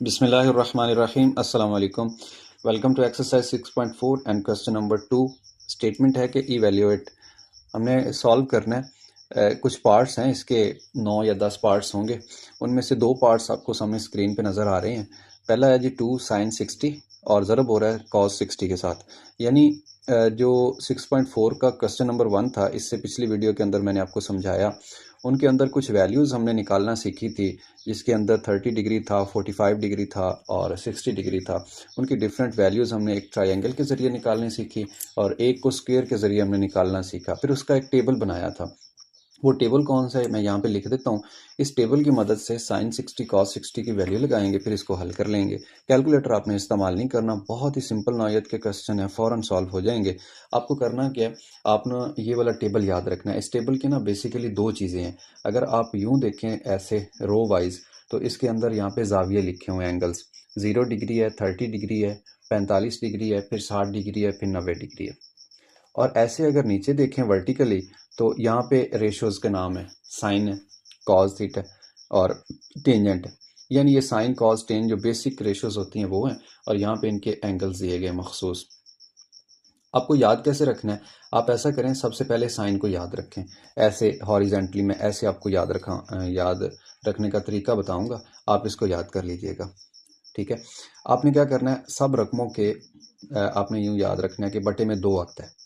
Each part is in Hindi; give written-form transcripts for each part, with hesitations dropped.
बिस्मिल्लाहिर्रहमानिर्रहीम अस्सलाम वालेकुम। Welcome to exercise 6.4 and question number 2। Statement है कि इवैल्यूएट हमने सॉल्व करना है। कुछ पार्ट्स हैं इसके 9 या 10 पार्ट्स होंगे। उनमें से दो पार्ट्स आपको सामने स्क्रीन पे नज़र आ रहे हैं। पहला है जी 2 sin 60 और ज़रब हो रहा है cos 60 के साथ। यानी जो 6.4 का क्वेश्चन नंबर 1 था, इससे पिछली वीडियो के अंदर मैंने आपको समझाया। उनके अंदर कुछ वैल्यूज़ हमने निकालना सीखी थी, जिसके अंदर 30 डिग्री था, 45 डिग्री था और 60 डिग्री था। उनकी डिफरेंट वैल्यूज़ हमने एक ट्रायंगल के ज़रिए निकालनी सीखी और एक को स्क्वायर के ज़रिए हमने निकालना सीखा। फिर उसका एक टेबल बनाया था। वो टेबल कौन सा है मैं यहाँ पे लिख देता हूँ। इस टेबल की मदद से sin 60 cos 60 की वैल्यू लगाएंगे, फिर इसको हल कर लेंगे। कैलकुलेटर आपने इस्तेमाल नहीं करना, बहुत ही सिंपल नौयत के क्वेश्चन है, फ़ौरन सॉल्व हो जाएंगे। आपको करना क्या है, आपने ये वाला टेबल याद रखना है। इस टेबल की ना बेसिकली दो चीज़ें हैं। अगर आप यूँ देखें ऐसे रो वाइज, तो इसके अंदर यहाँ पे जाविये लिखे हुए हैं, एंगल्स। 0 डिग्री है, 30 डिग्री है, 45 डिग्री है, फिर 60 डिग्री है, फिर 90 डिग्री है। और ऐसे अगर नीचे देखें वर्टिकली, तो यहाँ पे रेशोज़ के नाम है, साइन है, कॉज थीटा और टेंजेंट है। यानी ये साइन कॉज टेन जो बेसिक रेशोज़ होती हैं वो हैं, और यहाँ पे इनके एंगल्स दिए गए मखसूस। आपको याद कैसे रखना है, आप ऐसा करें, सबसे पहले साइन को याद रखें ऐसे हॉरिजेंटली। मैं ऐसे आपको याद रखने का तरीका बताऊंगा, आप इसको याद कर लीजिएगा। ठीक है, आपने क्या करना है, सब रकमों के आपने यूँ याद रखना है कि बटे में 2 आता है।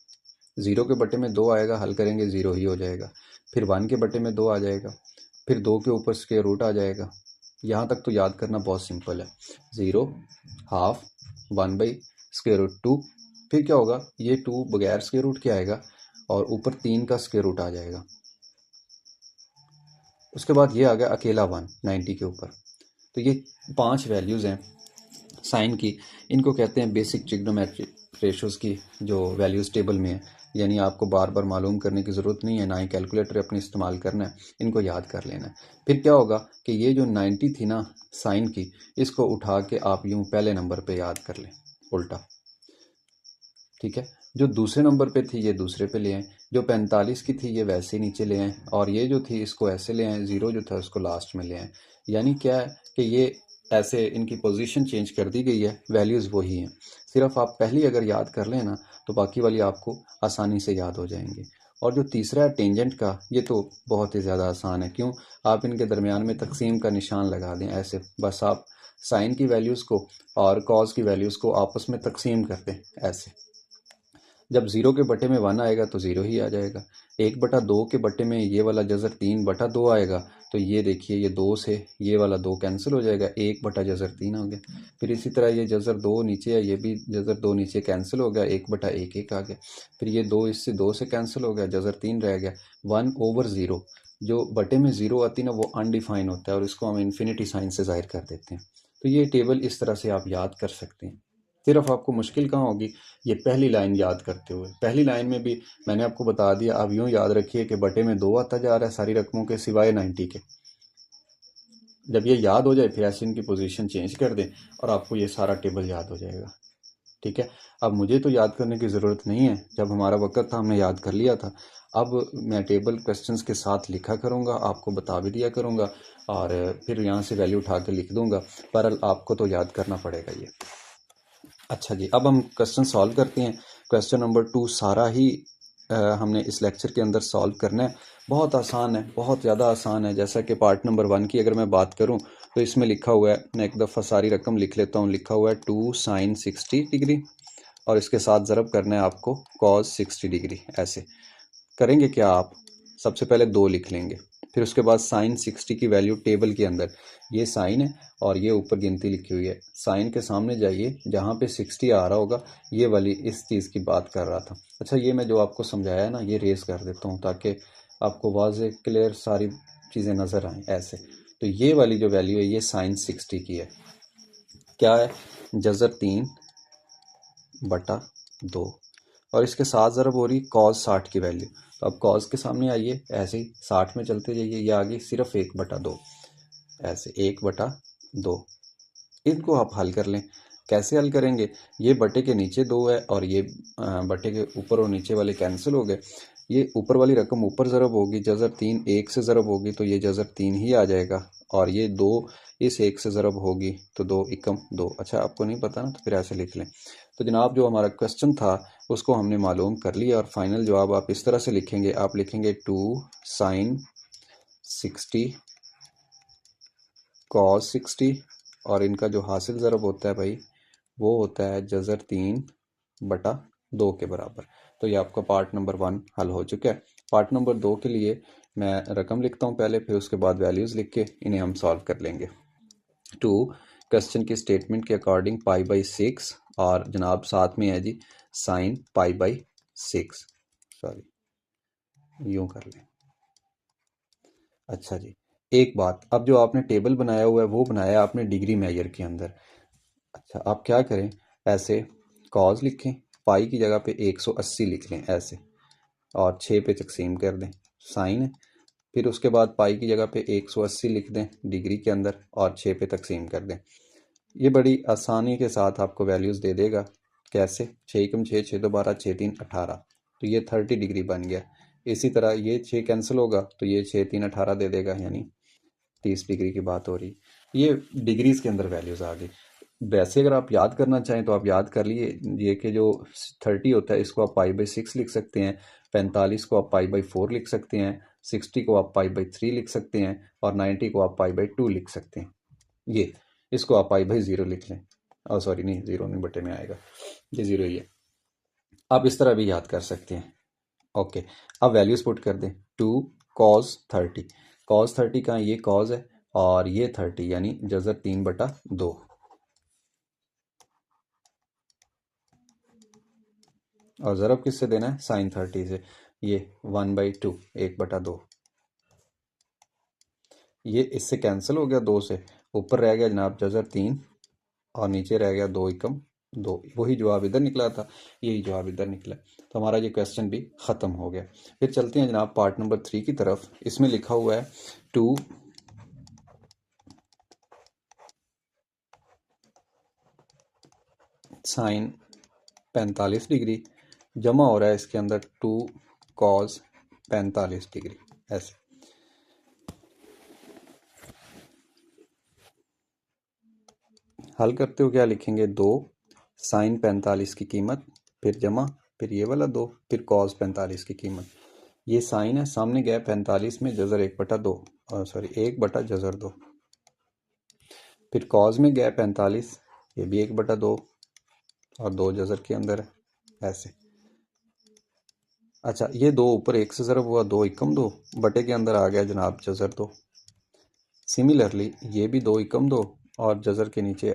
0 के बटे में 2 आएगा, हल करेंगे 0 ही हो जाएगा। फिर 1 के बटे में 2 आ जाएगा, फिर 2 के ऊपर स्क्वायर रूट आ जाएगा। यहाँ तक तो याद करना बहुत सिंपल है। 0, हाफ, 1 बाई स्क्वायर रूट 2। फिर क्या होगा, ये 2 बगैर स्क्वायर रूट के आएगा और ऊपर 3 का स्क्वायर रूट आ जाएगा। उसके बाद ये आ गया अकेला 1 90 के ऊपर। तो ये 5 वैल्यूज़ हैं साइन की। इनको कहते हैं बेसिक ट्रिग्नोमेट्रिक रेशोज़ की जो वैल्यूज़ टेबल में है। यानी आपको बार बार मालूम करने की ज़रूरत नहीं है, ना ही कैलकुलेटर अपने इस्तेमाल करना है, इनको याद कर लेना है। फिर क्या होगा कि ये जो 90 थी ना साइन की, इसको उठा के आप यूँ पहले नंबर पे याद कर लें उल्टा। ठीक है, जो दूसरे नंबर पे थी ये दूसरे पे ले आए, जो 45 की थी ये वैसे ही नीचे ले आए, और ये जो थी इसको ऐसे ले आए, 0 जो था उसको लास्ट में ले आए। यानी क्या है कि ये ऐसे इनकी पोजीशन चेंज कर दी गई है, वैल्यूज़ वही हैं। सिर्फ आप पहली अगर याद कर लें ना, तो बाकी वाली आपको आसानी से याद हो जाएंगे। और जो तीसरा है टेंजेंट का, ये तो बहुत ही ज़्यादा आसान है। क्यों, आप इनके दरमियान में तकसीम का निशान लगा दें ऐसे, बस आप साइन की वैल्यूज़ को और कॉज की वैल्यूज़ को आपस में तकसीम कर दें ऐसे। जब 0 के बटे में 1 आएगा तो 0 ही आ जाएगा। 1/2 के बटे में ये वाला जज़र 3/2 आएगा, तो ये देखिए ये 2 से ये वाला 2 कैंसिल हो जाएगा, 1/जज़र 3 हो गया। फिर इसी तरह ये जज़र 2 नीचे है, ये भी जज़र 2 नीचे कैंसिल हो गया, 1/1 आ गया। फिर ये 2 इससे 2 से कैंसिल हो गया, जज़र 3 रह गया। 1/0 जो बटे में 0 आती है ना, वो अनडिफाइन होता है और इसको हम इन्फिनिटी साइन से ज़ाहिर कर देते हैं। तो ये टेबल इस तरह से आप याद कर सकते हैं। सिर्फ आपको मुश्किल कहाँ होगी, ये पहली लाइन याद करते हुए। पहली लाइन में भी मैंने आपको बता दिया, अब यूँ याद रखिए कि बटे में 2 आता जा रहा है सारी रकमों के सिवाय 90 के। जब ये याद हो जाए फिर ऐसे इनकी पोजीशन चेंज कर दें और आपको ये सारा टेबल याद हो जाएगा। ठीक है, अब मुझे तो याद करने की ज़रूरत नहीं है, जब हमारा वक्त था हमने याद कर लिया था। अब मैं टेबल क्वेश्चंस के साथ लिखा करूँगा, आपको बता भी दिया करूँगा और फिर यहाँ से वैल्यू उठा के लिख दूँगा। पर आपको तो याद करना पड़ेगा ये। अच्छा जी, अब हम क्वेश्चन सॉल्व करते हैं। क्वेश्चन नंबर 2 सारा ही हमने इस लेक्चर के अंदर सॉल्व करना है। बहुत आसान है, बहुत ज़्यादा आसान है। जैसा कि पार्ट नंबर 1 की अगर मैं बात करूं, तो इसमें लिखा हुआ है, मैं एक दफ़ा सारी रकम लिख लेता हूं। लिखा हुआ है 2 sin 60 डिग्री और इसके साथ ज़रब करना है आपको cos 60 डिग्री। ऐसे करेंगे क्या आप, सबसे पहले 2 लिख लेंगे, फिर उसके बाद साइन 60 की वैल्यू टेबल के अंदर, ये साइन है और ये ऊपर गिनती लिखी हुई है। साइन के सामने जाइए, जहाँ पे 60 आ रहा होगा, ये वाली इस चीज़ की बात कर रहा था। अच्छा, ये मैं जो आपको समझाया है ना, ये रेस कर देता हूँ ताकि आपको वाज़े क्लियर सारी चीज़ें नज़र आएँ ऐसे। तो ये वाली जो वैल्यू है ये साइन 60 की है। क्या है, जज़र 3/2 और इसके साथ ज़रब हो रही कॉस 60 की वैल्यू। तो अब कॉस के सामने आइए, ऐसे ही 60 में चलते जाइए, ये आ गई सिर्फ 1/2, ऐसे 1/2। इनको आप हल कर लें। कैसे हल करेंगे, ये बटे के नीचे 2 है और ये बटे के ऊपर और नीचे वाले कैंसिल हो गए। ये ऊपर वाली रकम ऊपर ज़रब होगी, जज़र 3 1 से ज़रब होगी, तो ये जज़र 3 ही आ जाएगा और ये 2 इस 1 से ज़रब होगी तो 2 एकम 2। अच्छा आपको नहीं पता ना, तो फिर ऐसे लिख लें। तो जनाब जो हमारा क्वेश्चन था उसको हमने मालूम कर लिया, और फाइनल जवाब आप इस तरह से लिखेंगे, आप लिखेंगे 2 sin 60 cos 60, और इनका जो हासिल ज़रब होता है भाई वो होता है जज़र 3/2 के बराबर। तो ये आपका पार्ट नंबर 1 हल हो चुका है। पार्ट नंबर 2 के लिए मैं रकम लिखता हूँ पहले, फिर उसके बाद वैल्यूज़ लिख के इन्हें हम सॉल्व कर लेंगे। 2 क्वेश्चन की स्टेटमेंट के अकॉर्डिंग π/6, और जनाब साथ में है जी साइन π/6, सॉरी यूँ कर लें। अच्छा जी, एक बात, अब जो आपने टेबल बनाया हुआ है वो बनाया आपने डिग्री मेजर के अंदर। अच्छा आप क्या करें, ऐसे कॉज लिखें, पाई की जगह पे 180 लिख लें ऐसे, और 6 पे तकसीम कर दें, साइन है। फिर उसके बाद पाई की जगह पे 180 लिख दें डिग्री के अंदर, और 6 पे तकसीम कर दें। ये बड़ी आसानी के साथ आपको वैल्यूज़ दे देगा। कैसे, 6 एकम 6, 6 दो 12, 6 3 18, तो ये 30 डिग्री बन गया। इसी तरह ये 6 कैंसिल होगा तो ये 6 3 18 दे देगा, यानी 30 डिग्री की बात हो रही। ये डिग्रीज के अंदर वैल्यूज़ आ गई। वैसे अगर आप याद करना चाहें तो आप याद कर लिए ये कि जो 30 होता है इसको आप π/6 लिख सकते हैं, 45 को आप π/4 लिख सकते हैं, 60 को आप π/3 लिख सकते हैं, और 90 को आप π/2 लिख सकते हैं। ये इसको आप π/0 लिख लें, और सॉरी नहीं, ज़ीरो नहीं, बटे में आएगा, ये ज़ीरो ही है। आप इस तरह भी याद कर सकते हैं। ओके, अब वैल्यूज़ पुट कर दें। 2 cos 30, cos 30 का ये cos है और ये 30, यानी जज़र 3/2, और ज़रब किससे देना है, साइन 30 से। ये 1/2, 1/2, ये इससे कैंसिल हो गया 2 से, ऊपर रह गया जनाब जज़र 3, और नीचे रह गया 2 एकम 2। वही जवाब इधर निकला था, यही जवाब इधर निकला। तो हमारा ये क्वेश्चन भी ख़त्म हो गया। फिर चलते हैं जनाब पार्ट नंबर 3 की तरफ। इसमें लिखा हुआ है 2 साइन 45 डिग्री, जमा हो रहा है इसके अंदर 2 cos 45 डिग्री। ऐसे हल करते हो क्या लिखेंगे, 2 साइन 45 की कीमत, फिर जमा, फिर ये वाला 2, फिर cos 45 की कीमत। ये साइन है, सामने गया 45 में जज़र 1/2, और सॉरी 1/2, फिर cos में गया 45, ये भी 1/2, और 2 जज़र के अंदर है ऐसे। अच्छा ये 2 ऊपर 1 से ज़रब हुआ, 2 एकम 2, बटे के अंदर आ गया जनाब जज़र 2। सिमिलरली ये भी 2 एकम 2, और जज़र के नीचे,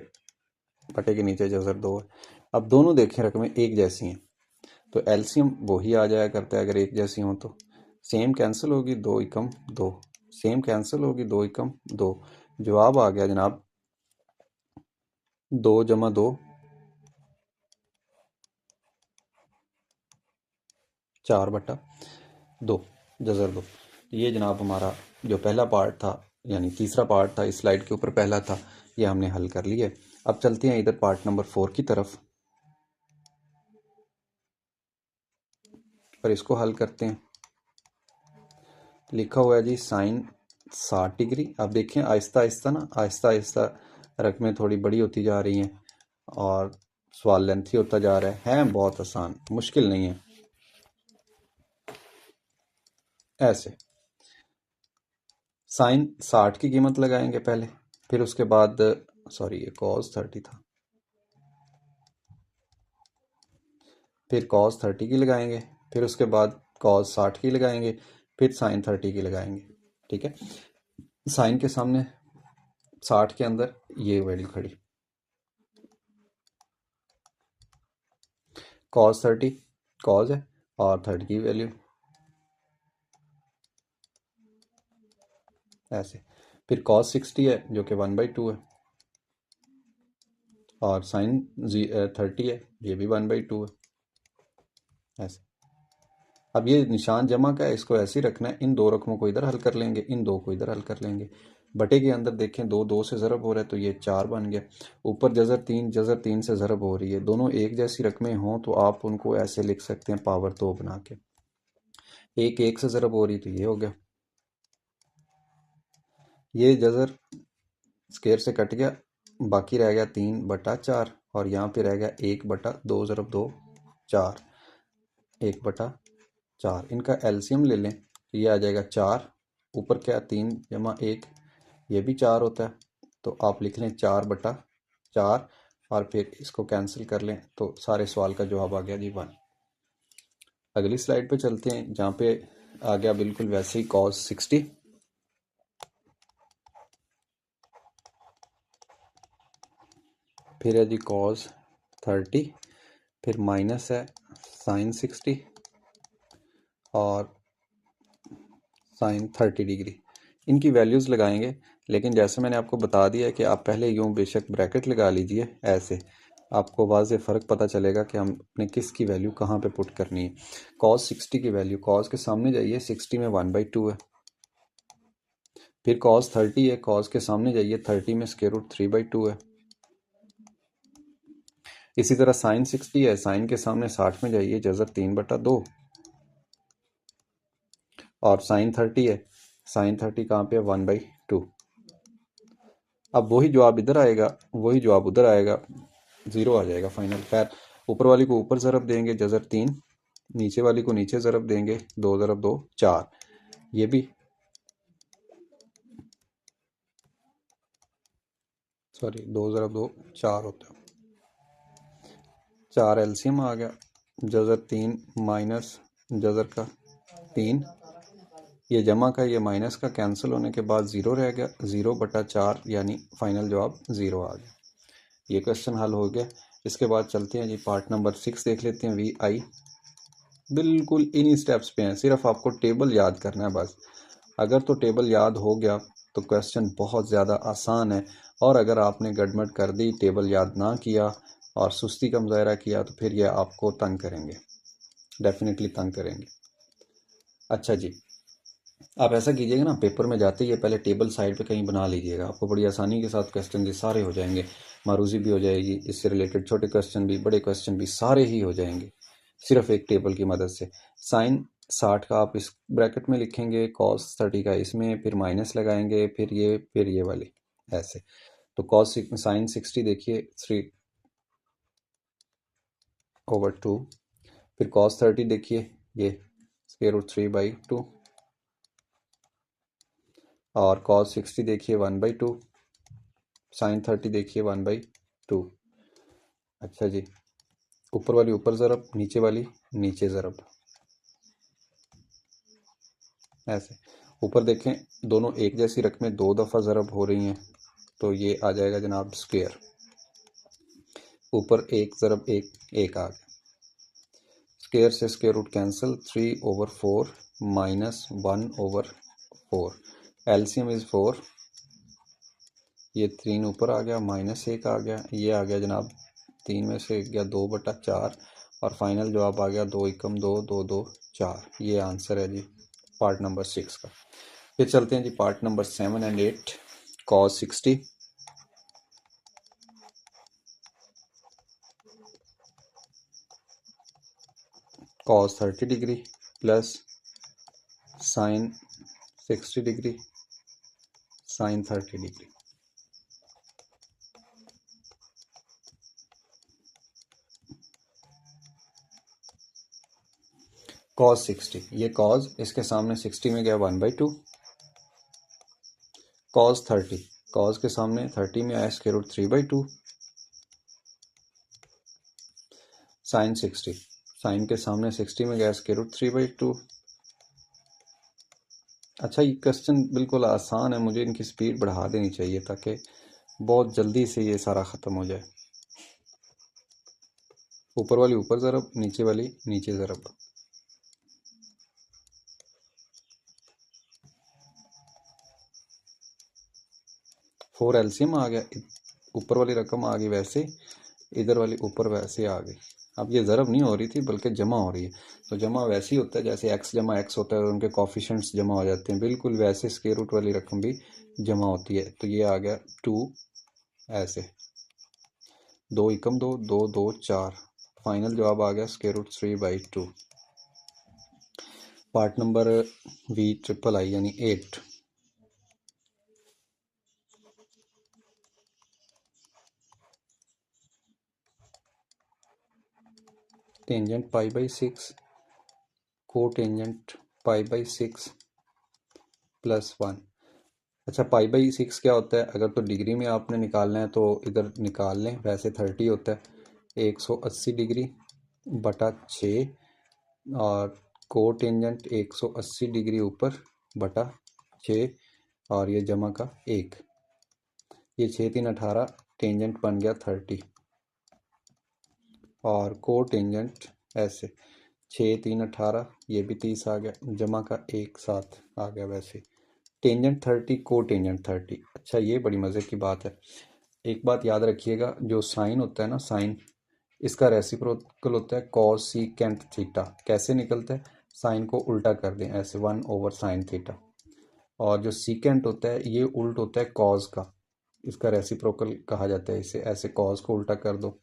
बटे के नीचे जज़र 2 है। अब दोनों देखें रकमें एक जैसी हैं, तो एलसीएम वही आ जाया करता है अगर एक जैसी हों तो। सेम कैंसिल होगी, 2 एकम 2, सेम कैंसिल होगी, 2 एकम 2। जवाब आ गया जनाब 2 जमा 2 4/2, जज़र 2। ये जनाब हमारा जो पहला पार्ट था, यानी तीसरा पार्ट था इस स्लाइड के ऊपर पहला था, ये हमने हल कर लिया। अब चलते हैं इधर पार्ट नंबर 4 की तरफ, और इसको हल करते हैं। लिखा हुआ है जी साइन 60 डिग्री। अब देखें आहिस्ता आहिस्ता ना, आहिस्ता आहिस्ता रकमें थोड़ी बड़ी होती जा रही हैं, और सवाल लेंथी होता जा रहा है बहुत आसान, मुश्किल नहीं है। ऐसे साइन 60 की कीमत लगाएंगे पहले, फिर उसके बाद, सॉरी ये cos 30 था, फिर cos 30 की लगाएंगे, फिर उसके बाद cos 60 की लगाएंगे, फिर साइन 30 की लगाएंगे। ठीक है, साइन के सामने 60 के अंदर ये वैल्यू खड़ी, cos 30 cos है, और 30 की वैल्यू ऐसे, फिर cos 60 है जो कि 1/2 है, और साइन 30 है, ये भी 1/2 है ऐसे। अब ये निशान जमा का है, इसको ऐसे ही रखना है। इन दो रकमों को इधर हल कर लेंगे, इन दो को इधर हल कर लेंगे। बटे के अंदर देखें 2 2 से ज़रब हो रहा है तो ये 4 बन गया। ऊपर जज़र 3 से ज़रब हो रही है। दोनों एक जैसी रकमें हों तो आप उनको ऐसे लिख सकते हैं पावर 2 बना के। एक 1 से ज़रब हो रही तो ये हो गया, ये जज़र स्क्वायर से कट गया, बाकी रह गया 3/4 और यहाँ पे रह गया 1/2 ज़रब 2 4 1/4। इनका एलसीएम ले लें तो ये आ जाएगा 4, ऊपर क्या 3 जमा 1, ये भी 4 होता है, तो आप लिख लें 4/4 और फिर इसको कैंसिल कर लें तो सारे सवाल का जवाब आ गया जी 1। अगली स्लाइड पे चलते हैं जहाँ पे आ गया बिल्कुल वैसे ही cos 60। फिर है जी cos 30, फिर माइनस है sin 60 और sin 30 डिग्री। इनकी वैल्यूज़ लगाएंगे, लेकिन जैसे मैंने आपको बता दिया है कि आप पहले यूँ बेशक ब्रैकेट लगा लीजिए, ऐसे आपको वाज़े फ़र्क पता चलेगा कि हमने किस की वैल्यू कहाँ पे पुट करनी है। cos 60 की वैल्यू, cos के सामने जाइए, 60 में 1/2 है। फिर cos 30 है, cos के सामने जाइए, 30 में √3/2 है। इसी तरह sin 60 है, sin के सामने 60 में जाइए, जज़र 3/2। और sin 30 है, sin 30 कहाँ पे है 1/2। अब वही जवाब इधर आएगा, वही जवाब उधर आएगा, 0 आ जाएगा फाइनल। खैर, ऊपर वाली को ऊपर ज़रब देंगे, जज़र 3, नीचे वाली को नीचे ज़रब देंगे, 2 ज़रब 2 4, ये भी सॉरी 2 ज़रब 2 4 होता है। 4 एलसीएम आ गया, जज़र 3 माइनस जज़र का 3, ये जमा का ये माइनस का कैंसिल होने के बाद 0 रह गया, 0/4 यानी फाइनल जवाब 0 आ गया। ये क्वेश्चन हल हो गया। इसके बाद चलते हैं जी पार्ट नंबर 6 देख लेते हैं। वी आई बिल्कुल इन्हीं स्टेप्स पे हैं, सिर्फ आपको टेबल याद करना है बस। अगर तो टेबल याद हो गया तो क्वेश्चन बहुत ज़्यादा आसान है, और अगर आपने गड़बड़ कर दी, टेबल याद ना किया और सुस्ती का मुजाहरा किया तो फिर ये आपको तंग करेंगे, डेफिनेटली तंग करेंगे। अच्छा जी, आप ऐसा कीजिएगा ना, पेपर में जाते ही पहले टेबल साइड पे कहीं बना लीजिएगा, आपको बड़ी आसानी के साथ क्वेश्चन ये सारे हो जाएंगे। मारूजी भी हो जाएगी, इससे रिलेटेड छोटे क्वेश्चन भी, बड़े क्वेश्चन भी सारे ही हो जाएंगे सिर्फ एक टेबल की मदद से। साइन 60 का आप इस ब्रैकेट में लिखेंगे, cos 30 का इसमें, फिर माइनस लगाएंगे, फिर ये वाले ऐसे। तो sin 60 देखिए 3/2, फिर cos 30 देखिए ये √3/2, और cos 60 देखिए 1/2, sin 30 देखिए 1/2। अच्छा जी, ऊपर वाली ऊपर ज़रब, नीचे वाली नीचे ज़रब, ऐसे। ऊपर देखें, दोनों एक जैसी रकमें 2 दफ़ा ज़रब हो रही हैं, तो ये आ जाएगा जनाब स्क्वायर। ऊपर 1 ज़रब 1 1 आ गया, स्क्वायर से square root cancel, 3/4 minus 1/4, LCM is 4, ये 3 ऊपर आ गया, माइनस 1 आ गया, ये आ गया जनाब 3 में से गया 2/4, और फाइनल जवाब आ गया 2 एकम 2 2 2 4। ये आंसर है जी पार्ट नंबर 6 का। फिर चलते हैं जी part number 7 and 8। cos 60, cos 30 degree plus sin 60 degree sin 30 degree. cos 60, ये cos, इसके सामने 60 में गया 1/2, cos 30, cos के सामने 30 में आया √3/2, sin 60, sin के सामने 60 में गया √3/2। अच्छा, ये क्वेश्चन बिल्कुल आसान है, मुझे इनकी स्पीड बढ़ा देनी चाहिए ताकि बहुत जल्दी से ये सारा ख़त्म हो जाए। ऊपर वाली ऊपर ज़रब, नीचे वाली नीचे ज़रब, 4 एलसीएम आ गया, ऊपर वाली रकम आ गई वैसे, इधर वाली ऊपर वैसे आ गई। अब ये ज़रब नहीं हो रही थी बल्कि जमा हो रही है, तो जमा वैसे ही होता है जैसे x जमा x होता है और उनके कॉफिशेंट्स जमा हो जाते हैं, बिल्कुल वैसे स्क्वायर रूट वाली रकम भी जमा होती है। तो ये आ गया 2, ऐसे 2 एकम 2 2 2 4, फाइनल जवाब आ गया √3/2। Part number V triple I यानी 8। टेंजेंट पाई बाई 6 को टेंजेंट पाई बाई 6 प्लस 1। अच्छा, पाई बाई 6 क्या होता है? अगर तो डिग्री में आपने निकालना है तो इधर निकाल लें, वैसे 30 होता है 180 डिग्री बटा 6 और को टेंजेंट 180 डिग्री ऊपर बटा 6 और ये जमा का 1, ये 6 3 18, टेंजेंट बन गया 30 और को टेंजेंट ऐसे 6 3 18, ये भी 30 आ गया, जमा का 1 साथ आ गया। वैसे टेंजेंट 30 को टेंजेंट 30। अच्छा, ये बड़ी मज़े की बात है। एक बात याद रखिएगा, जो साइन होता है ना, साइन, इसका रेसिप्रोकल होता है कॉस सीकेंट थीटा। कैसे निकलता है? साइन को उल्टा कर दें ऐसे 1/sin थीटा, और जो सीकेंट होता है ये उल्ट होता है कॉस का, इसका रेसिप्रोकल कहा जाता है इसे। ऐसे कॉस को उल्टा कर दो।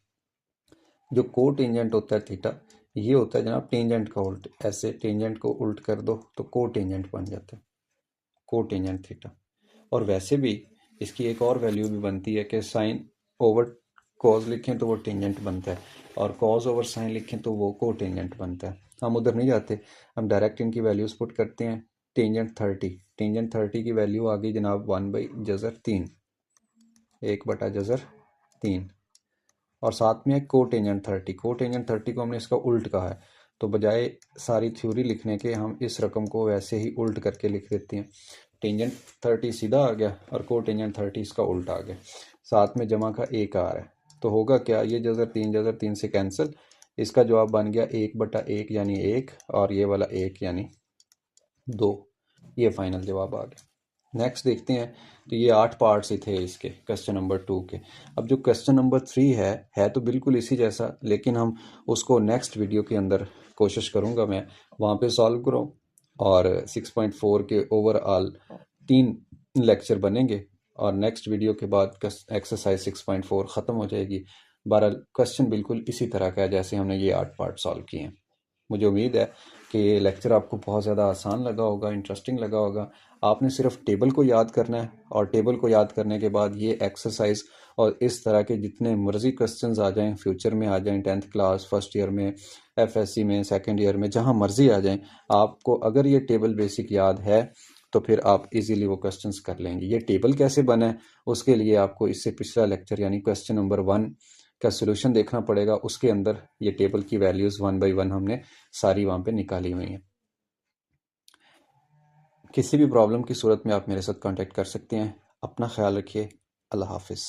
जो को टेंजेंट होता है थीटा, ये होता है जनाब टेंजेंट का उल्ट। ऐसे टेंजेंट को उल्ट कर दो तो को टेंजेंट बन जाता है, को टेंजेंट थीटा। और वैसे भी इसकी एक और वैल्यू भी बनती है कि साइन ओवर कॉस लिखें तो वो टेंजेंट बनता है, और कॉस ओवर साइन लिखें तो वो को टेंजेंट बनता है। हम उधर नहीं जाते, हम डायरेक्ट इनकी वैल्यूज पुट करते हैं। टेंजेंट 30 की वैल्यू आ गई जनाब 1/3, 1/3, और साथ में को टेंजेंट 30 को हमने इसका उल्ट कहा है, तो बजाय सारी थ्योरी लिखने के हम इस रकम को वैसे ही उल्ट करके लिख देते हैं। टेंजेंट 30 सीधा आ गया और को टेंजेंट 30 इसका उल्टा आ गया, साथ में जमा का 1 आ रहा है। तो होगा क्या, ये जज़र 3 से कैंसिल, इसका जवाब बन गया 1/1 यानी 1, और ये वाला 1 यानी 2। ये फाइनल जवाब आ गया। नेक्स्ट देखते हैं। तो ये 8 पार्ट्स ही थे इसके क्वेश्चन नंबर 2 के। अब जो क्वेश्चन नंबर 3 है तो बिल्कुल इसी जैसा, लेकिन हम उसको नेक्स्ट वीडियो के अंदर कोशिश करूँगा मैं वहाँ पे सॉल्व करूँ। और 6.4 के ओवरऑल 3 लेक्चर बनेंगे और नेक्स्ट वीडियो के बाद एक्सरसाइज 6.4 ख़त्म हो जाएगी। बहरहाल क्वेश्चन बिल्कुल इसी तरह का है जैसे हमने ये 8 पार्ट सॉल्व किए हैं। मुझे उम्मीद है कि ये लेक्चर आपको बहुत ज़्यादा आसान लगा होगा, इंटरेस्टिंग लगा होगा। आपने सिर्फ टेबल को याद करना है, और टेबल को याद करने के बाद ये एक्सरसाइज और इस तरह के जितने मर्जी क्वेश्चंस आ जाएं, फ्यूचर में आ जाएं, 10th क्लास, फर्स्ट ईयर में, एफएससी में, सेकंड ईयर में, जहां मर्जी आ जाएं, आपको अगर ये टेबल बेसिक याद है तो फिर आप इजीली वो क्वेश्चंस कर लेंगे। ये टेबल कैसे बना है उसके लिए आपको इससे पिछला लेक्चर यानी क्वेश्चन नंबर 1 का सोल्यूशन देखना पड़ेगा। उसके अंदर ये टेबल की वैल्यूज़ 1 बाई 1 हमने सारी वहाँ पे निकाली हुई हैं। किसी भी प्रॉब्लम की सूरत में आप मेरे साथ कांटेक्ट कर सकते हैं। अपना ख्याल रखिए। अल्लाह हाफिज़।